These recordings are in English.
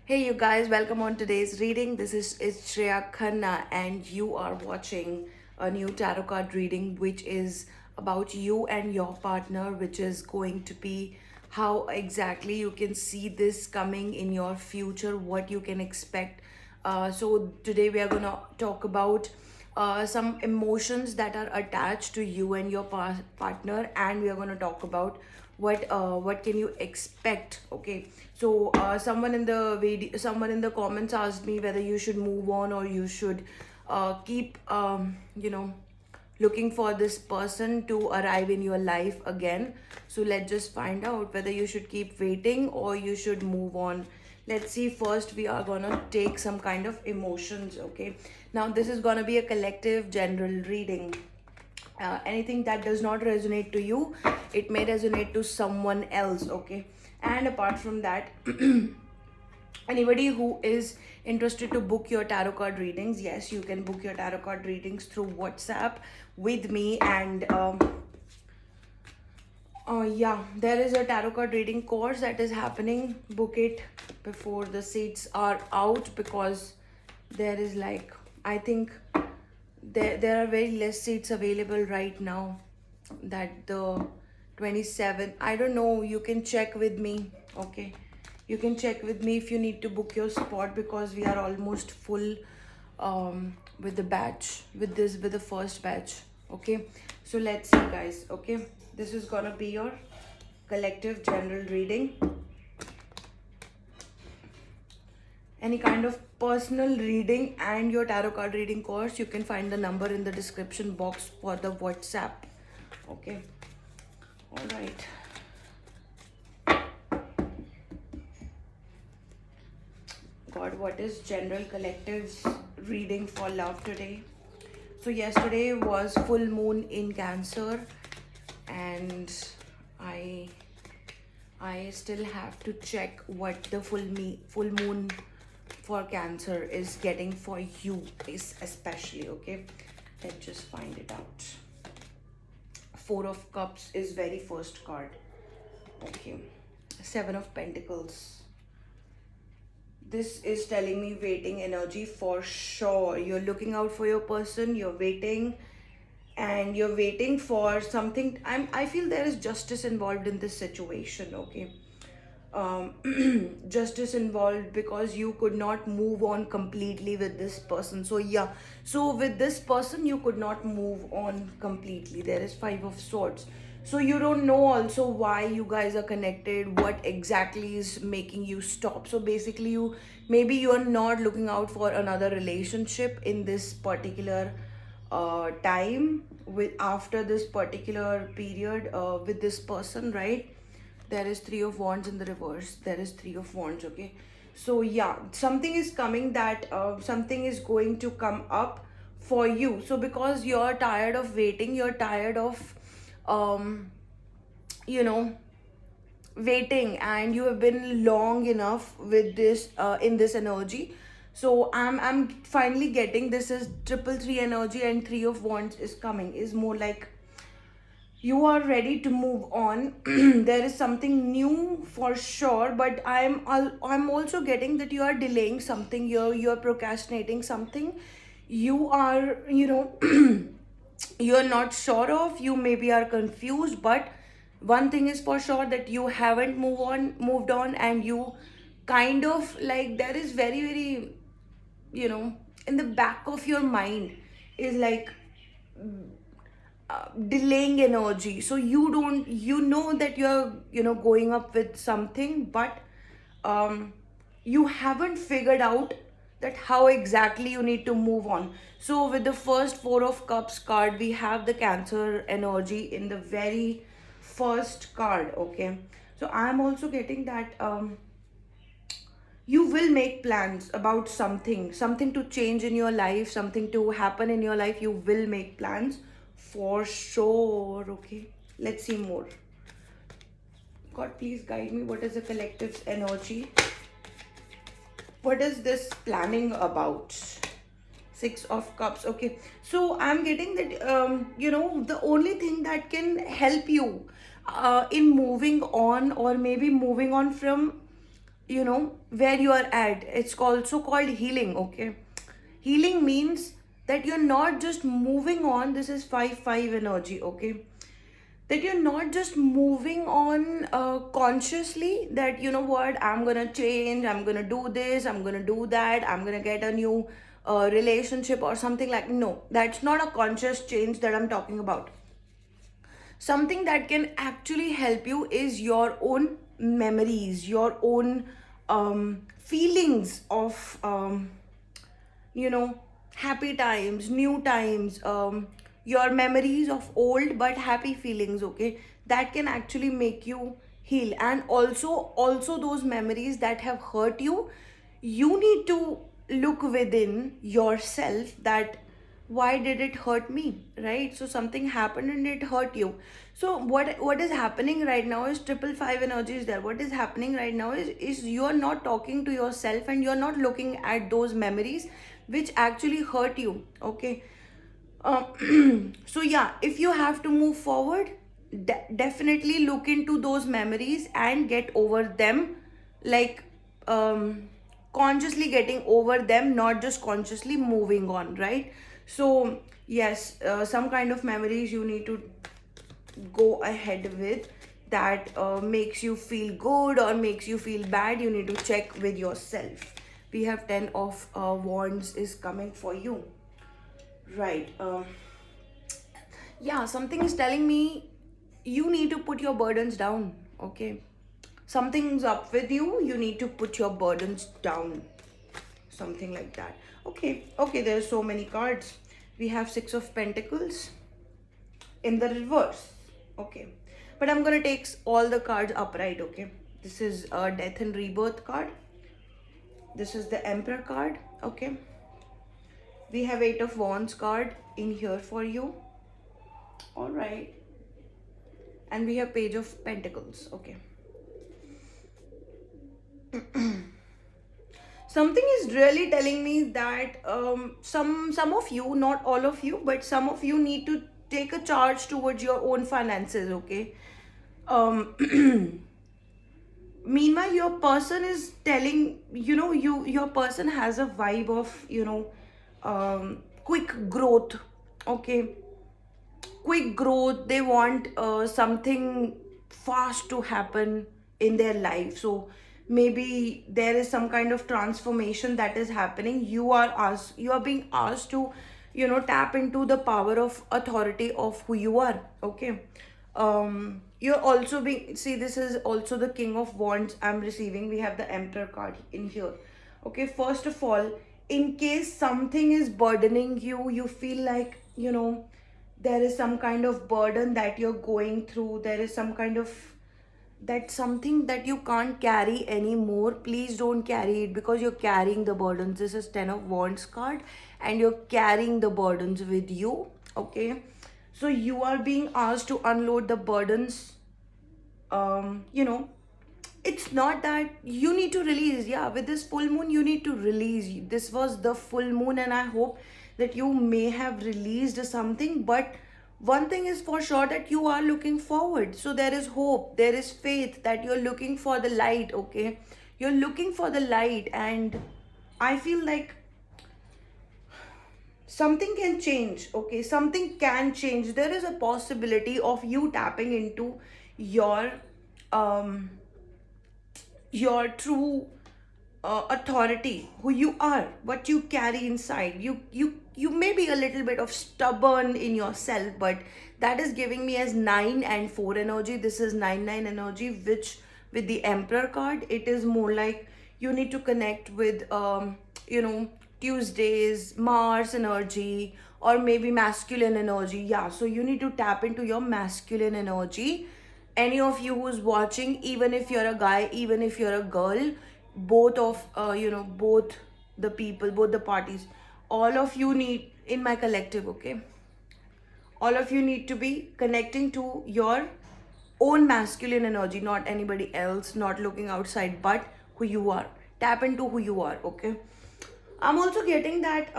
Hey, you guys, welcome on today's reading. This is Shreya Khanna, and you are watching a new tarot card reading, which is about you and your partner, which is going to be how exactly you can see this coming in your future, what you can expect. So, today we are going to talk about some emotions that are attached to you and your partner, and we are going to talk about what can you expect. Okay, so someone in the comments asked me whether you should move on or you should keep looking for this person to arrive in your life again. So let's just find out whether you should keep waiting or you should move on. Let's see. First, we are gonna take some kind of emotions. Okay, now this is gonna be a collective general reading. Anything that does not resonate to you, it may resonate to someone else. Okay, and apart from that, anybody who is interested to book your tarot card readings, yes, you can book your tarot card readings through WhatsApp with me. And yeah, there is a tarot card reading course that is happening. Book it before the seats are out, because there is, like, I think there are very less seats available right now. That the 27th, I don't know, you can check with me. Okay, you can check with me if you need to book your spot, because we are almost full with the batch, with the first batch. Okay, so let's see, guys. Okay, this is gonna be your collective general reading. Any kind of personal reading and your tarot card reading course, you can find the number in the description box for the WhatsApp. Okay, all right. God, what is general collectives reading for love today? So yesterday was full moon in Cancer, and I I still have to check what the full moon for Cancer is getting for you, is especially. Okay, let's just find it out. Four of Cups is very first card. Okay, Seven of Pentacles. This is telling me waiting energy for sure. You're looking out for your person, you're waiting, and you're waiting for something. I feel there is justice involved in this situation. Okay, justice involved, because you could not move on completely with this person. So yeah, so with this person you could not move on completely. There is Five of Swords. So you don't know also why you guys are connected, what exactly is making you stop. So basically, you are not looking out for another relationship in this particular time, with after this particular period with this person, right? There is Three of Wands in the reverse, there is Three of Wands. Okay, so yeah, something is coming, that something is going to come up for you. So because you're tired of waiting, you're tired of um you know waiting, and you have been long enough with this in this energy. So I'm finally getting, this is triple three energy, and Three of Wands is coming, is more like you are ready to move on. There is something new for sure, but I'm also getting that you are delaying something, you're procrastinating something. You are, you're not sure of, you maybe are confused, but one thing is for sure, that you haven't moved on, and you kind of, like, there is very, very, you know in the back of your mind is like delaying energy. So you don't, that you're, going up with something, but um you haven't figured out that how exactly you need to move on. So with the first Four of Cups card, we have the Cancer energy in the very first card. Okay, so I'm also getting that you will make plans about something to change in your life, something to happen in your life. You will make plans for sure. Okay, let's see more. God, please guide me. What is the collective's energy? What is this planning about? Six of Cups. Okay, so I'm getting that the only thing that can help you in moving on, or maybe moving on from where you are at. It's also called healing. Okay, healing means that you're not just moving on. This is 5-5 energy. Okay, that you're not just moving on consciously, that you know what, I'm gonna change, I'm gonna do this, I'm gonna do that, I'm gonna get a new relationship or something. Like, no, that's not a conscious change that I'm talking about. Something that can actually help you is your own memories, your own feelings of you know happy times, new times, your memories of old but happy feelings. Okay, that can actually make you heal. And also those memories that have hurt you, you need to look within yourself, that why did it hurt me, right? So something happened and it hurt you. So what is happening right now is 555 energy is there. What is happening right now is you are not talking to yourself, and you're not looking at those memories which actually hurt you. Okay, uh, so yeah, if you have to move forward, definitely look into those memories and get over them. Like, consciously getting over them, not just consciously moving on, right? So yes, some kind of memories you need to go ahead with, that makes you feel good or makes you feel bad. You need to check with yourself. We have 10 of wands is coming for you, right? Yeah, something is telling me you need to put your burdens down. Okay, something's up with you, you need to put your burdens down, something like that. Okay, there's so many cards. We have 6 of Pentacles in the reverse. Okay, but I'm gonna take all the cards upright. Okay, this is a death and rebirth card. This is the Emperor card. Okay, we have 8 of Wands card in here for you. All right, and we have Page of Pentacles. Okay, something is really telling me that some of you, not all of you, but some of you need to take a charge towards your own finances. Okay, um meanwhile your person is telling, your person has a vibe of, quick growth. Okay, quick growth. They want something fast to happen in their life. So maybe there is some kind of transformation that is happening. You are being asked to, tap into the power of authority of who you are. Okay, you're also being, see, this is also the King of Wands I'm receiving. We have the Emperor card in here. Okay, first of all, in case something is burdening you, you feel like, there is some kind of burden that you're going through, there is some kind of, that something that you can't carry anymore. Please don't carry it, because you're carrying the burdens. This is 10 of Wands card, and you're carrying the burdens with you. Okay, so you are being asked to unload the burdens. It's not that you need to release. Yeah, with this full moon you need to release. This was the full moon, and I hope that you may have released something. But one thing is for sure, that you are looking forward. So there is hope, there is faith, that you're looking for the light. Okay, you're looking for the light, and I feel like something can change. Okay, something can change. There is a possibility of you tapping into your um your true authority, who you are, what you carry inside. You may be a little bit of stubborn in yourself, but that is giving me as 9 and 4 energy. This is 9 energy, which with the Emperor card, it is more like you need to connect with Tuesdays, Mars energy, or maybe masculine energy. Yeah, so you need to tap into your masculine energy. Any of you who's watching, even if you're a guy, even if you're a girl, both of both the people, both the parties, all of you need, in my collective. Okay, all of you need to be connecting to your own masculine energy, not anybody else, not looking outside, but who you are. Tap into who you are. Okay, I'm also getting that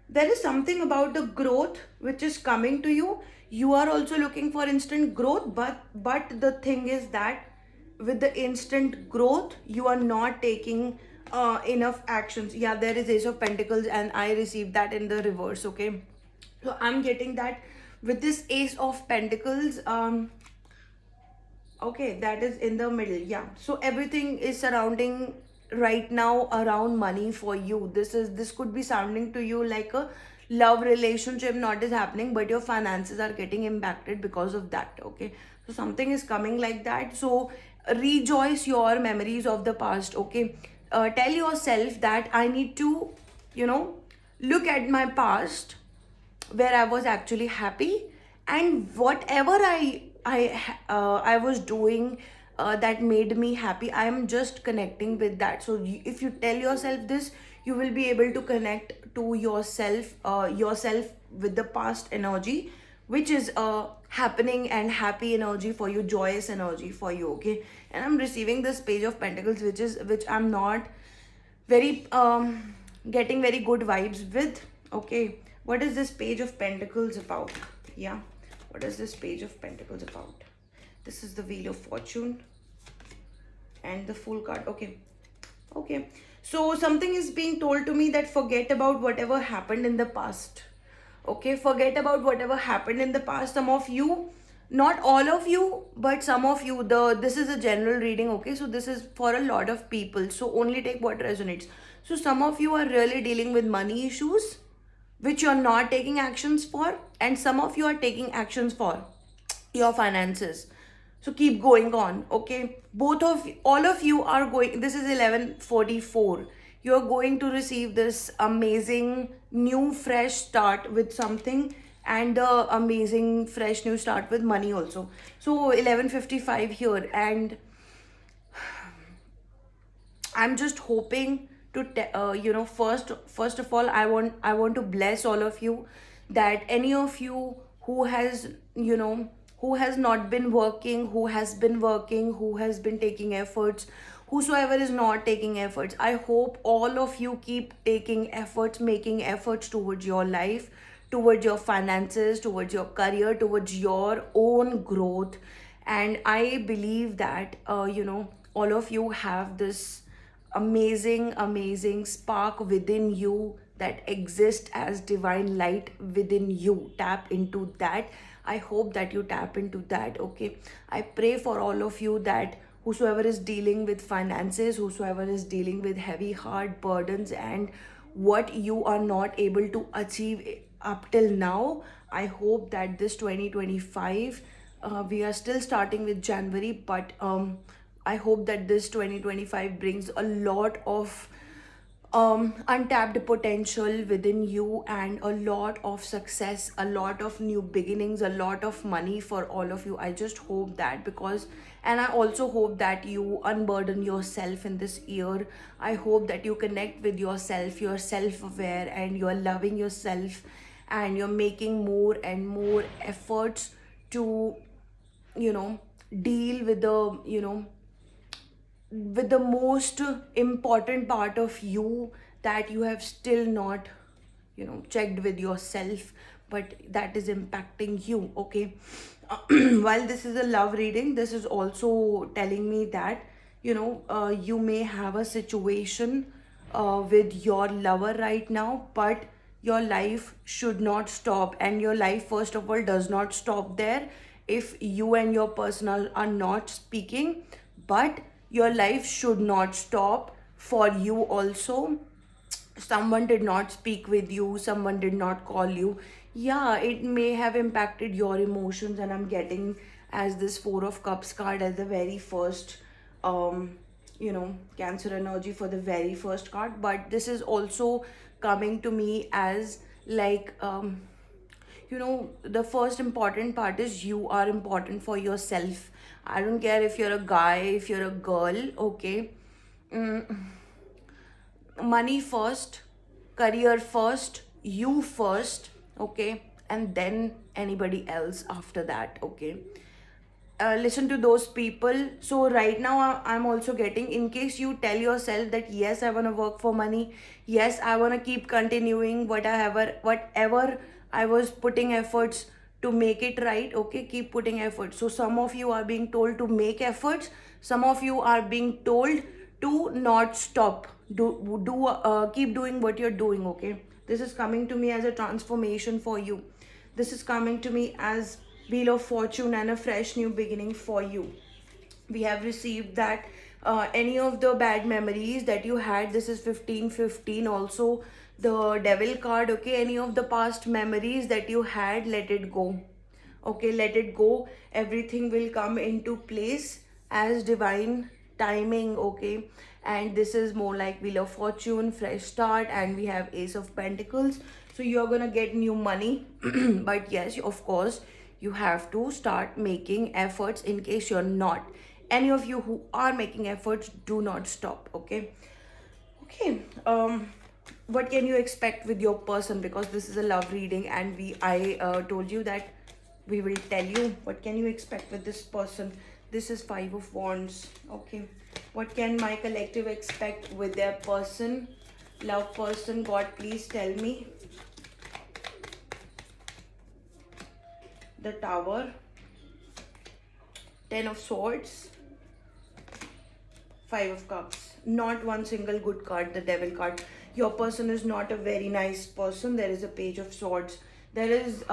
there is something about the growth which is coming to you. You are also looking for instant growth, but the thing is that with the instant growth, you are not taking enough actions. Yeah, there is Ace of Pentacles, and I received that in the reverse. Okay, so I'm getting that with this Ace of Pentacles. Okay, that is in the middle. Yeah, so everything is surrounding right now around money for you. This could be sounding to you like a love relationship not is happening, but your finances are getting impacted because of that. Okay, so something is coming like that. So rejoice your memories of the past. Okay, tell yourself that I need to, you know, look at my past where I was actually happy, and whatever I was doing that made me happy, I am just connecting with that. So if you tell yourself this, you will be able to connect to yourself with the past energy, which is happening and happy energy for you, joyous energy for you. Okay, and I'm receiving this Page of Pentacles, which I'm not very getting very good vibes with. Okay, what is this Page of Pentacles about? Yeah, what is this Page of Pentacles about? This is the Wheel of Fortune and the Fool card. Okay, okay, so something is being told to me that forget about whatever happened in the past. Okay, forget about whatever happened in the past. Some of you, not all of you, but some of you, this is a general reading. Okay, so this is for a lot of people, so only take what resonates. So some of you are really dealing with money issues which you're not taking actions for, and some of you are taking actions for your finances. So keep going on. Okay, all of you are going, this is 11:44, you're going to receive this amazing new fresh start with something, and amazing fresh new start with money also. So 11:55 here, and I'm just hoping to first of all, I want to bless all of you, that any of you who has, who has not been working, who has been working, who has been taking efforts, whosoever is not taking efforts, I hope all of you keep taking efforts, making efforts towards your life, towards your finances, towards your career, towards your own growth. And I believe that all of you have this amazing spark within you that exists as divine light within you. Tap into that. I hope that you tap into that. Okay, I pray for all of you that whosoever is dealing with finances, whosoever is dealing with heavy hard burdens, and what you are not able to achieve up till now, I hope that this 2025, we are still starting with January, but I hope that this 2025 brings a lot of untapped potential within you, and a lot of success, a lot of new beginnings, a lot of money for all of you. I just hope that, because, and I also hope that you unburden yourself in this year. I hope that you connect with yourself, you're self-aware, and you're loving yourself, and you're making more and more efforts to, deal with the most important part of you that you have still not checked with yourself, but that is impacting you. Okay, while this is a love reading, this is also telling me that you may have a situation with your lover right now, but your life should not stop, and your life first of all does not stop there if you and your person are not speaking, but your life should not stop for you also. Someone did not speak with you, someone did not call you. Yeah, it may have impacted your emotions, and I'm getting as this Four of Cups card as the very first Cancer energy for the very first card. But this is also coming to me as like the first important part is you are important for yourself. I don't care if you're a guy, if you're a girl. Okay, money first, career first, you first. Okay, and then anybody else after that. Okay, listen to those people. So right now I'm also getting, in case you tell yourself that yes, I want to work for money, yes, I want to keep continuing whatever I was putting efforts to make it right. Okay, keep putting efforts. So some of you are being told to make efforts, Some of you are being told to not stop, keep doing what you're doing. Okay, this is coming to me as a transformation for you. This is coming to me as wheel of fortune and a fresh new beginning for you. We have received that any of the bad memories that you had, this is 1515 also, the devil card. Okay, any of the past memories that you had, let it go. Okay, let it go. Everything will come into place as divine timing. Okay, and this is more like wheel of fortune, fresh start, and we have ace of pentacles. So you're gonna get new money but yes, of course, you have to start making efforts. In case you're not, any of you who are making efforts, do not stop. Okay, okay. What can you expect with your person? Because this is a love reading, and I told you that we will tell you what can you expect with this person. This is five of wands. Okay, what can my collective expect with their person? Love person, God, please tell me. The Tower, Ten of Swords, Five of Cups. Not one single good card, the Devil card. Your person is not a very nice person. There is a Page of Swords. There is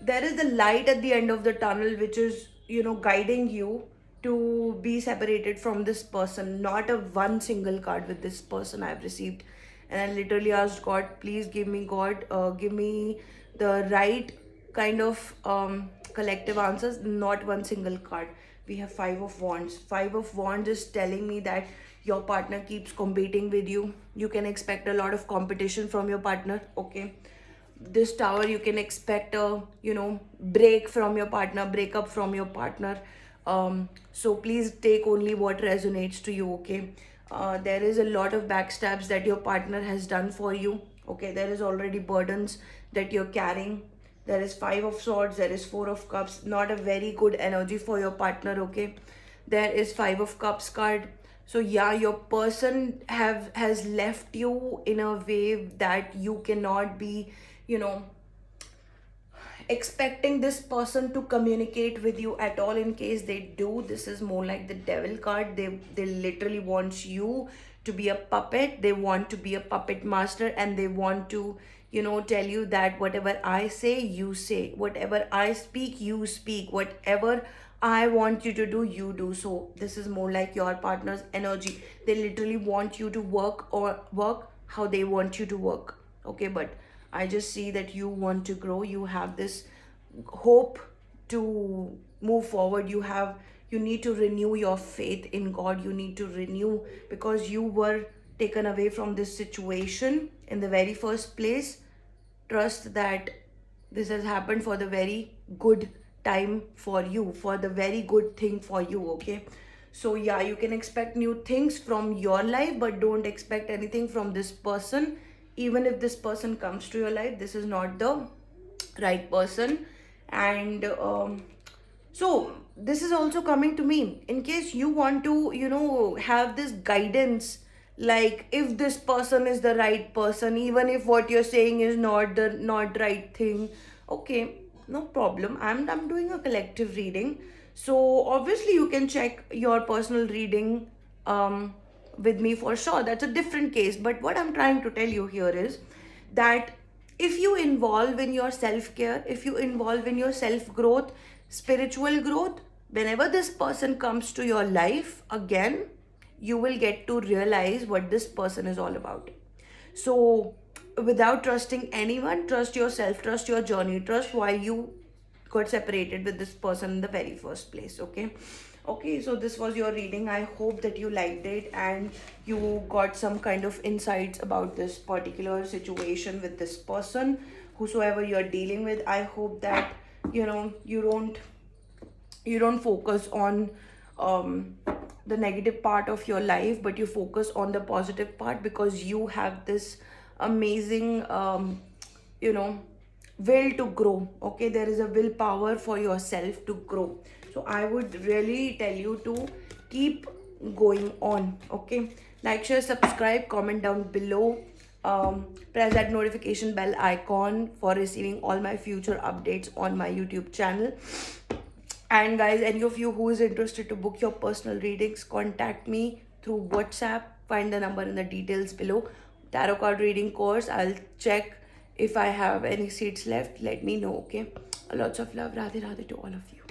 there is the light at the end of the tunnel, which is, you know, guiding you to be separated from this person. Not a one single card with this person I've received. And I literally asked God, please give me, God, give me the right kind of collective answers, not one single card. We have Five of Wands. Five of Wands is telling me that your partner keeps competing with you. You can expect a lot of competition from your partner. Okay, this Tower, you can expect a, you know, break from your partner, breakup from your partner. So please take only what resonates to you. Okay, there is a lot of backstabs that your partner has done for you. Okay, there is already burdens that you're carrying. There is Five of Swords, there is Four of Cups. Not a very good energy for your partner. Okay, there is Five of Cups card. So yeah, your person has left you in a way that you cannot be, you know, expecting this person to communicate with you at all. In case they do, this is more like the Devil card. They literally want you to be a puppet. They want to be a puppet master, and they want to, you know, tell you that whatever I say, you say. Whatever I speak, you speak. Whatever I want you to do, you do. So this is more like your partner's energy. They literally want you to work how they want you to work. Okay, but I just see that you want to grow. You have this hope to move forward. You need to renew your faith in God. You need to renew, because you were taken away from this situation in the very first place. Trust that this has happened for the very good time for you, for the very good thing for you. Okay, so yeah, you can expect new things from your life, but don't expect anything from this person. Even if this person comes to your life, this is not the right person. And so this is also coming to me. In case you want to, you know, have this guidance, like if this person is the right person, even if what you're saying is not right thing. Okay, no problem. I'm doing a collective reading, so obviously you can check your personal reading with me for sure. That's a different case. But what I'm trying to tell you here is that if you involve in your self-care, if you involve in your self-growth, spiritual growth, whenever this person comes to your life again, you will get to realize what this person is all about. So without trusting anyone, trust yourself, trust your journey, trust why you got separated with this person in the very first place. Okay, okay, so this was your reading. I hope that you liked it and you got some kind of insights about this particular situation with this person, whosoever you're dealing with. I hope that, you know, you don't focus on the negative part of your life, but you focus on the positive part, because you have this amazing you know, will to grow. Okay, there is a willpower for yourself to grow. So I would really tell you to keep going on. Okay, like, share, subscribe, comment down below, press that notification bell icon for receiving all my future updates on my YouTube channel. And guys, any of you who is interested to book your personal readings, contact me through WhatsApp. Find the number in the details below. Tarot card reading course. I'll check if I have any seats left. Let me know, okay? Lots of love. Radhe Radhe to all of you.